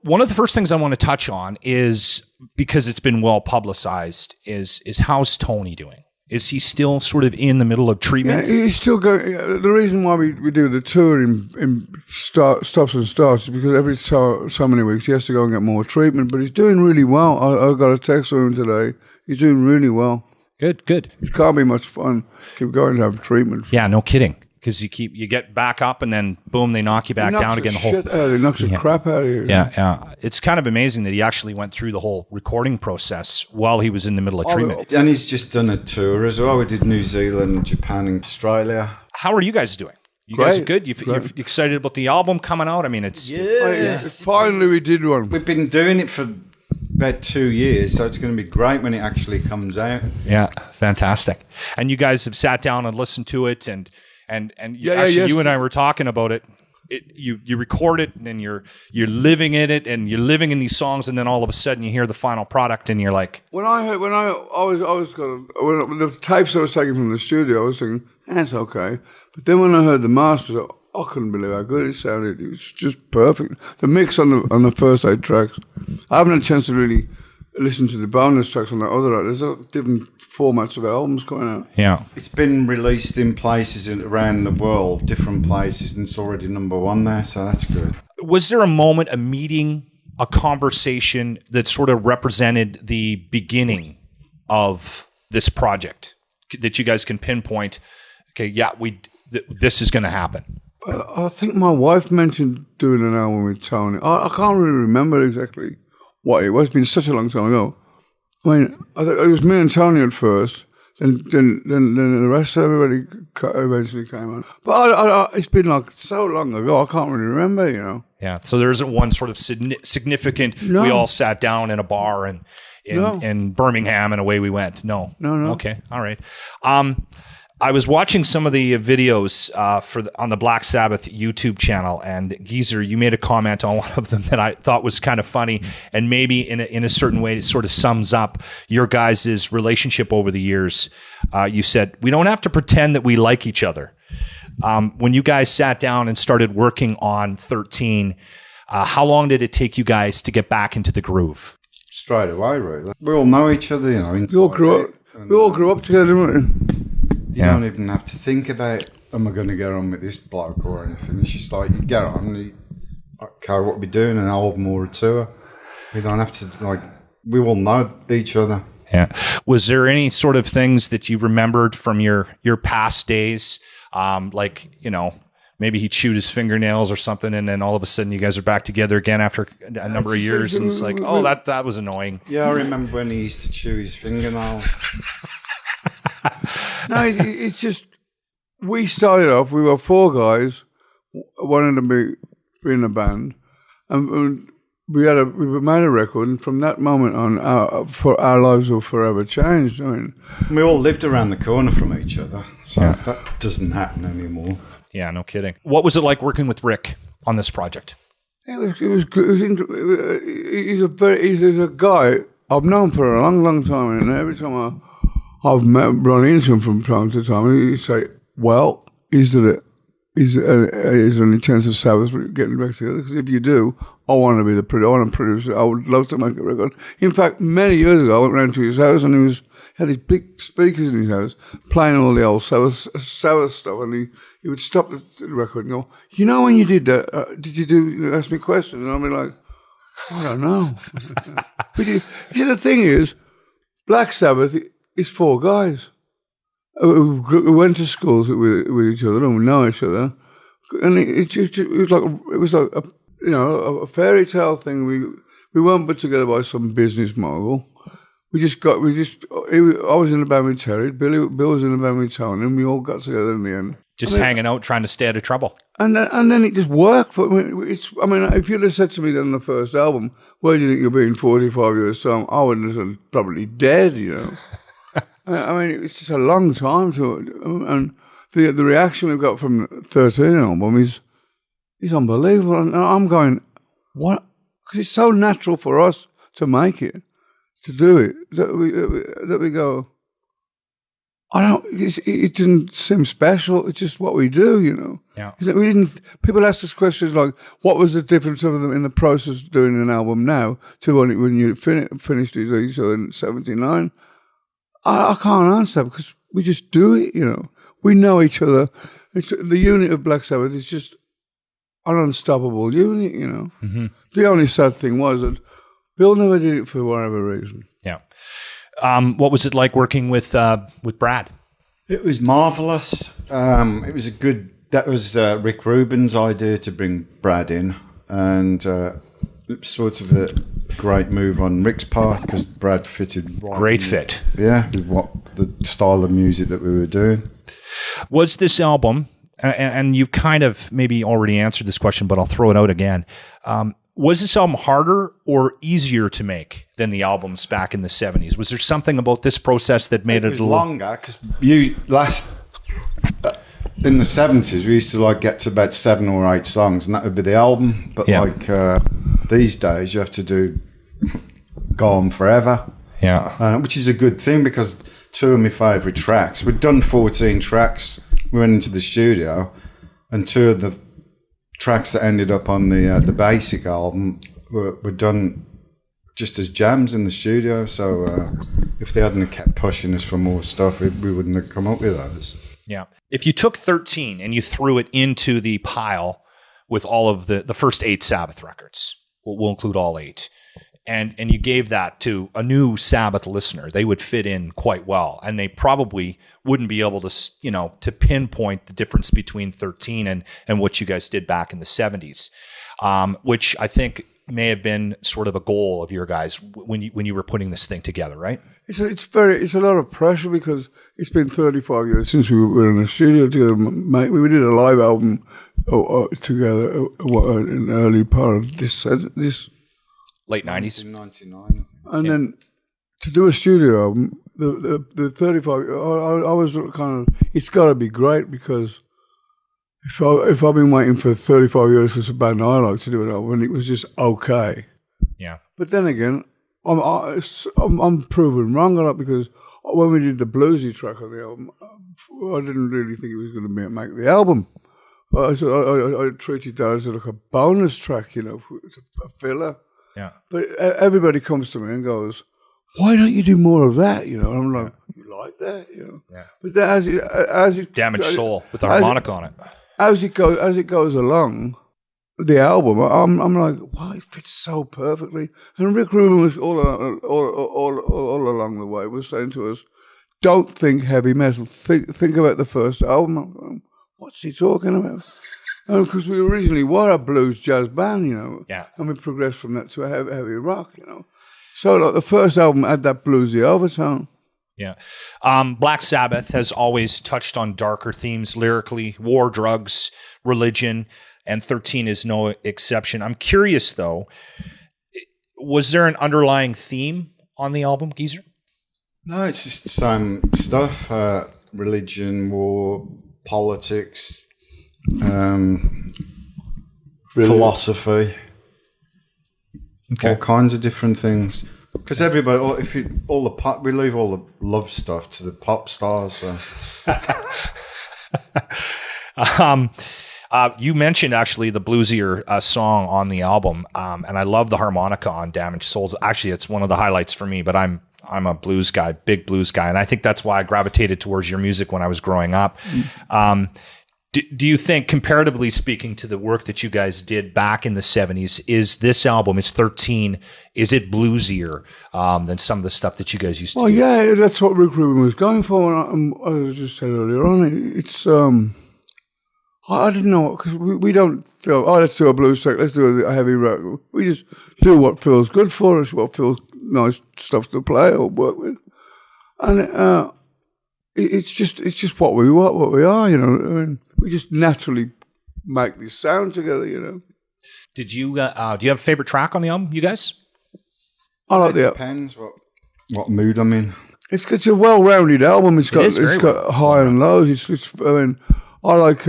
one of the first things I want to touch on is, because it's been well publicized, is how's Tony doing? Is he still sort of in the middle of treatment? Yeah, he's still going. The reason why we do the tour in stops and starts is because every so many weeks he has to go and get more treatment. But he's doing really well. I got a text from him today. He's doing really well. Good. It can't be much fun. Keep going to have treatment. Yeah, no kidding. Because you get back up and then boom, they knock you back down again. He knocks the crap out of you. Yeah. It's kind of amazing that he actually went through the whole recording process while he was in the middle of treatment. And he's just done a tour as well. We did New Zealand, Japan, and Australia. How are you guys doing? You guys are good? You're excited about the album coming out? I mean, it's... Yes. Finally, we did one. We've been doing it for about 2 years, so it's going to be great when it actually comes out. Yeah, fantastic. And you guys have sat down and listened to it, and you and I were talking about it. You record it, and then you're living in it, and you're living in these songs, and then all of a sudden you hear the final product, and you're like, when the tapes I was taking from the studio, I was thinking that's okay. But then when I heard the masters, I couldn't believe how good it sounded. It was just perfect. The mix on the first 8 tracks. I haven't had a chance to really listen to the bonus tracks on that other. There's different formats of albums coming out. Yeah, it's been released in places around the world, different places, and it's already #1 there, so that's good. Was there a moment, a meeting, a conversation that sort of represented the beginning of this project that you guys can pinpoint? Okay, yeah, this is going to happen. I think my wife mentioned doing an album with Tony. I can't really remember exactly what it was. It's been such a long time ago. I mean, I think it was me and Tony at first, then the rest of everybody eventually came on. But it's been like so long ago, I can't really remember, Yeah, so there isn't one sort of significant, we all sat down in a bar in Birmingham and away we went. No. Okay, all right. I was watching some of the videos on the Black Sabbath YouTube channel, and Geezer, you made a comment on one of them that I thought was kind of funny, and maybe in a certain way it sort of sums up your guys' relationship over the years. You said, we don't have to pretend that we like each other. When you guys sat down and started working on 13, how long did it take you guys to get back into the groove? Straight away, really. We all know each other, We all grew up together, didn't we? You don't even have to think about, am I going to get on with this bloke or anything? It's just like, you get on, okay, what we doing, an album or a tour. We don't have to, we all know each other. Yeah. Was there any sort of things that you remembered from your past days? Maybe he'd shoot his fingernails or something, and then all of a sudden you guys are back together again after a number of years, and it's like, oh, that was annoying. Yeah, I remember when he used to chew his fingernails. No, it's just, we started off, we were 4 guys, wanting to be in a band, and we made a record, and from that moment on, our lives were forever changed. I mean, we all lived around the corner from each other, so that doesn't happen anymore. Yeah, no kidding. What was it like working with Rick on this project? It was good. He's a guy I've known for a long, long time, and every time I've run into him from time to time, he'd say, well, is there any chance of Sabbath getting back together? Because if you do, I want to be the producer. I would love to make a record. In fact, many years ago, I went round to his house, and he had these big speakers in his house playing all the old Sabbath stuff, and he would stop the record and go, when you did that, did you ask me questions? And I'd be like, I don't know. The thing is, Black Sabbath is 4 guys who went to schools with each other and we know each other, and it was like a fairy tale thing. We weren't put together by some business mogul. I was in the band with Terry, Bill was in the band with Tony, and we all got together in the end. Just hanging out, trying to stay out of trouble. And then it just worked. If you'd have said to me on the first album, where do you think you'll be in 45 years' time? I would have said probably dead, it's just a long time and the reaction we've got from the 13 album is unbelievable. And I'm going, what? Because it's so natural for us to make it, to do it, that we go, It didn't seem special. It's just what we do, you know. Yeah. We didn't. People ask us questions like, "What was the difference of them in the process of doing an album now to when you finished it in '79?" I can't answer because we just do it, you know. We know each other. The unit of Black Sabbath is just an unstoppable unit, you know. Mm-hmm. The only sad thing was that Bill never did it for whatever reason. Yeah. What was it like working with Brad? It was marvelous. It was that was Rick Rubin's idea to bring Brad in, and it was sort of a great move on Rick's part because Brad fitted right. Great fit. Yeah, with the style of music that we were doing. Was this album, and you've kind of maybe already answered this question, but I'll throw it out again. Was this album harder or easier to make than the albums back in the 70s? Was there something about this process that made it a little longer? Because in the 70s, we used to get to about 7 or 8 songs, and that would be the album. But these days, you have to go on forever. Yeah, which is a good thing because 2 of my favourite tracks. We'd done 14 tracks. We went into the studio, and 2 of the tracks that ended up on the basic album were done just as jams in the studio. So if they hadn't kept pushing us for more stuff, we wouldn't have come up with those. Yeah. If you took 13 and you threw it into the pile with all of the first 8 Sabbath records, we'll include all 8, and you gave that to a new Sabbath listener, they would fit in quite well, and they probably wouldn't be able to pinpoint the difference between 13 and what you guys did back in the 70s, which I think may have been sort of a goal of your guys when you were putting this thing together, right? It's a lot of pressure because it's been 35 years since we were in the studio together. Mate, we did a live album together in the early part of this late 90s, 1999, and then to do a studio album, the 35. I was kind of. It's got to be great because if I've been waiting for 35 years for some band I like to do an album, and it was just okay. Yeah. But then again, I'm proven wrong on that because when we did the bluesy track on the album, I didn't really think it was going to make the album. I treated that as like a bonus track, you know, a filler. Yeah. But everybody comes to me and goes, "Why don't you do more of that?" You know, and I'm like, "You like that?" You know. Yeah. But then as it Damaged Soul with the harmonica on it. As it goes along, the album, I'm like, wow, it fits so perfectly. And Rick Rubin was all along the way was saying to us, "Don't think heavy metal. Think about the first album." I'm going, what's he talking about? Because we originally were a blues jazz band, you know. Yeah. And we progressed from that to a heavy rock, you know. So the first album had that bluesy overtone. Yeah. Black Sabbath has always touched on darker themes lyrically, war, drugs, religion, and 13 is no exception. I'm curious, though, was there an underlying theme on the album, Geezer? No, it's just the same stuff. Religion, war, politics, philosophy, all kinds of different things. Because everybody, we leave all the love stuff to the pop stars. So. You mentioned actually the bluesier song on the album, and I love the harmonica on "Damaged Souls." Actually, it's one of the highlights for me. But I'm a blues guy, big blues guy, and I think that's why I gravitated towards your music when I was growing up. Do you think, comparatively speaking to the work that you guys did back in the 70s, is this album, is 13, is it bluesier than some of the stuff that you guys used to do? Oh, yeah, that's what Rick Rubin was going for. And I just said earlier on, it's, I didn't know, because we don't go, let's do a blues track, let's do a heavy rock. We just do what feels good for us, what feels nice stuff to play or work with. And it's just what we are, you know. I mean, we just naturally make this sound together, you know. Did you? Do you have a favorite track on the album, you guys? I like it depends what mood I'm in. It's a well-rounded album. It's got high and lows. I like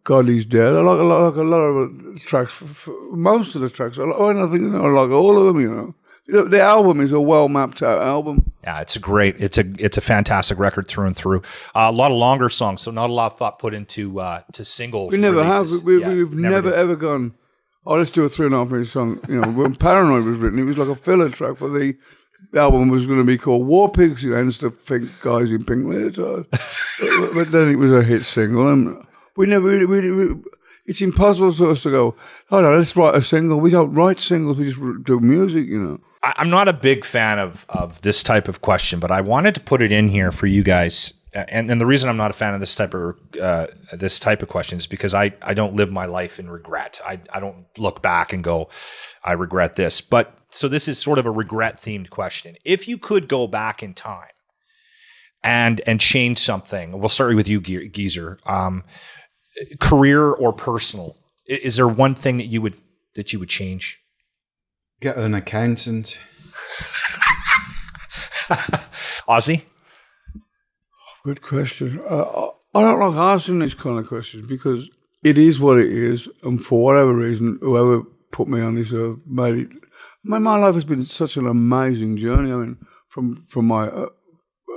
God Is Dead. I like a lot of the tracks. For most of the tracks, I think I like all of them. You know, The album is a well mapped out album. Yeah, it's a fantastic record through and through. A lot of longer songs, so not a lot of thought put into to singles. We never releases. have. We've never ever gone, oh, let's do a 3.5 minute song. When Paranoid was written, it was like a filler track for the album was going to be called War Pigs, hence the pink guys in pink leotards. but then it was a hit single, and we never. It's impossible for us to go, oh no, let's write a single. We don't write singles. We just do music, I'm not a big fan of this type of question, but I wanted to put it in here for you guys. And the reason I'm not a fan of this type of question is because I don't live my life in regret. I don't look back and go, I regret this. But so this is sort of a regret themed question. If you could go back in time and change something, we'll start with you, Geezer. Career or personal, is there one thing that you would change? Get an accountant. Ozzy? Good question. I don't like asking these kind of questions because it is what it is, and for whatever reason, whoever put me on this earth made it. My life has been such an amazing journey. I mean, from my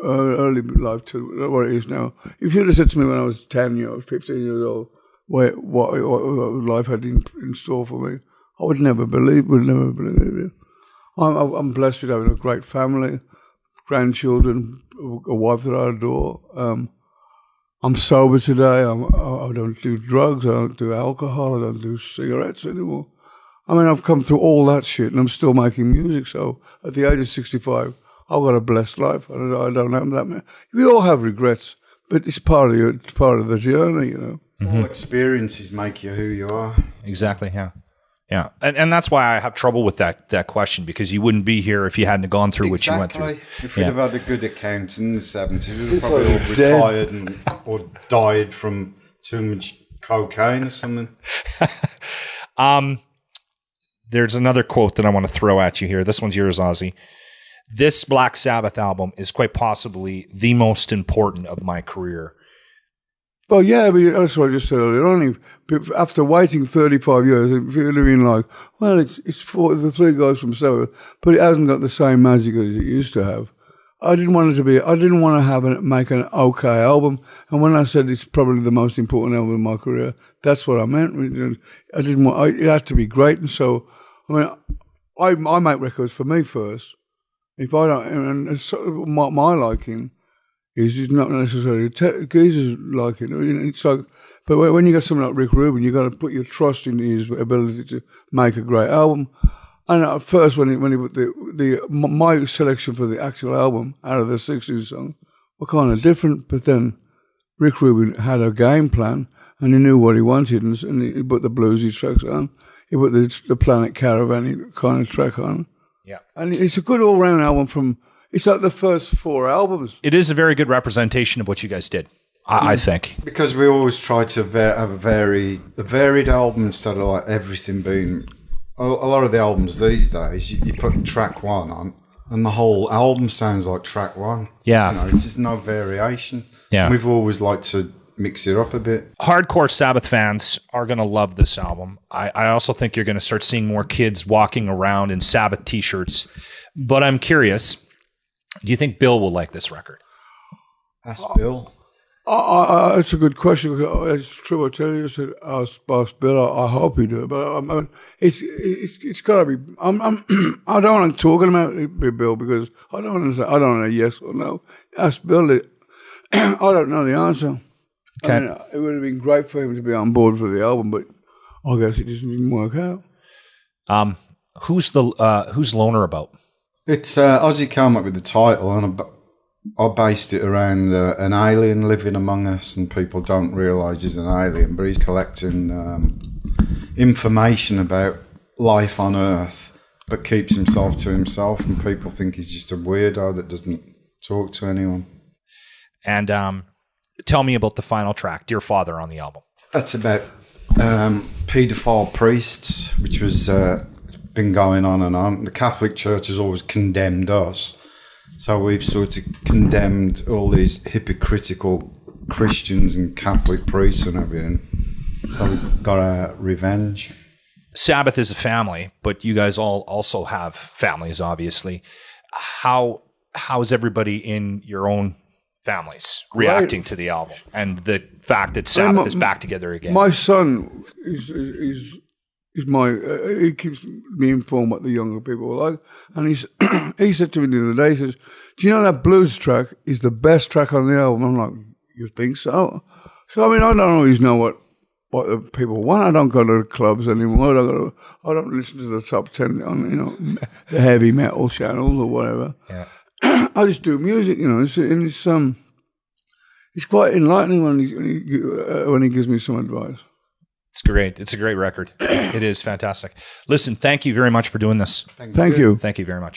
early life to what it is now. If you'd have said to me when I was 10 years old, 15 years old, what life had in store for me, I would never believe it. I'm blessed with having a great family, grandchildren, a wife that I adore. I'm sober today. I don't do drugs. I don't do alcohol. I don't do cigarettes anymore. I mean, I've come through all that shit, and I'm still making music. So at the age of 65, I've got a blessed life. I don't have that many. We all have regrets, but it's part of the journey, Mm-hmm. All experiences make you who you are. Exactly. Yeah. Yeah, and that's why I have trouble with that question, because you wouldn't be here if you hadn't gone through what you went through. If we'd have had a good accountant in the 70s, we'd have probably all retired or died from too much cocaine or something. There's another quote that I want to throw at you here. This one's yours, Ozzy. This Black Sabbath album is quite possibly the most important of my career. Well, yeah, I mean, that's what I just said earlier on. After waiting 35 years, it would have been like, well, it's for the three guys from Sabbath, but it hasn't got the same magic as it used to have. I didn't want to make an okay album. And when I said it's probably the most important album in my career, that's what I meant. It had to be great. And so, I make records for me first. If I don't, and so my liking is not necessarily Geezer's liking. It's like, but when you got someone like Rick Rubin, you got to put your trust in his ability to make a great album. And at first, when he put my selection for the actual album out of the 16 songs were kind of different, but then Rick Rubin had a game plan and he knew what he wanted, and he put the bluesy tracks on. He put the Planet Caravan kind of track on. Yeah, and it's a good all-round album. It's like the first four albums. It is a very good representation of what you guys did, I think. Because we always try to have a varied album instead of like everything being. A lot of the albums these days, you put track one on, and the whole album sounds like track one. Yeah, it's just no variation. Yeah, and we've always liked to mix it up a bit. Hardcore Sabbath fans are going to love this album. I also think you're going to start seeing more kids walking around in Sabbath t-shirts. But I'm curious, do you think Bill will like this record? Ask Bill. It's a good question. It's true. I tell you, I said, ask Bill. I hope he do. But it's got to be. I don't want to talking about it, Bill, because I don't want to say. I don't know yes or no. Ask Bill. I don't know the answer. Okay. I mean, it would have been great for him to be on board for the album, but I guess it just didn't work out. Who's Loner about? It's Ozzy came up with the title, and I based it around an alien living among us, and people don't realise he's an alien, but he's collecting information about life on Earth, but keeps himself to himself, and people think he's just a weirdo that doesn't talk to anyone. And tell me about the final track, Dear Father, on the album. That's about paedophile priests, which was been going on and on. The Catholic Church has always condemned us. So we've sort of condemned all these hypocritical Christians and Catholic priests and everything. So we've got our revenge. Sabbath is a family, but you guys all also have families, obviously. How is everybody in your own families reacting to the album and the fact that Sabbath is back together again? My son is he keeps me informed what the younger people are like, and he said to me the other day, he says, "Do you know that blues track is the best track on the album?" I'm like, "You think so?" So I mean, I don't always know what the people want. I don't go to the clubs anymore. I don't listen to the top 10 on the heavy metal channels or whatever. Yeah. I just do music, it's quite enlightening when he gives me some advice. It's great. It's a great record. It is fantastic. Listen, thank you very much for doing this. Thank you. Thank you very much.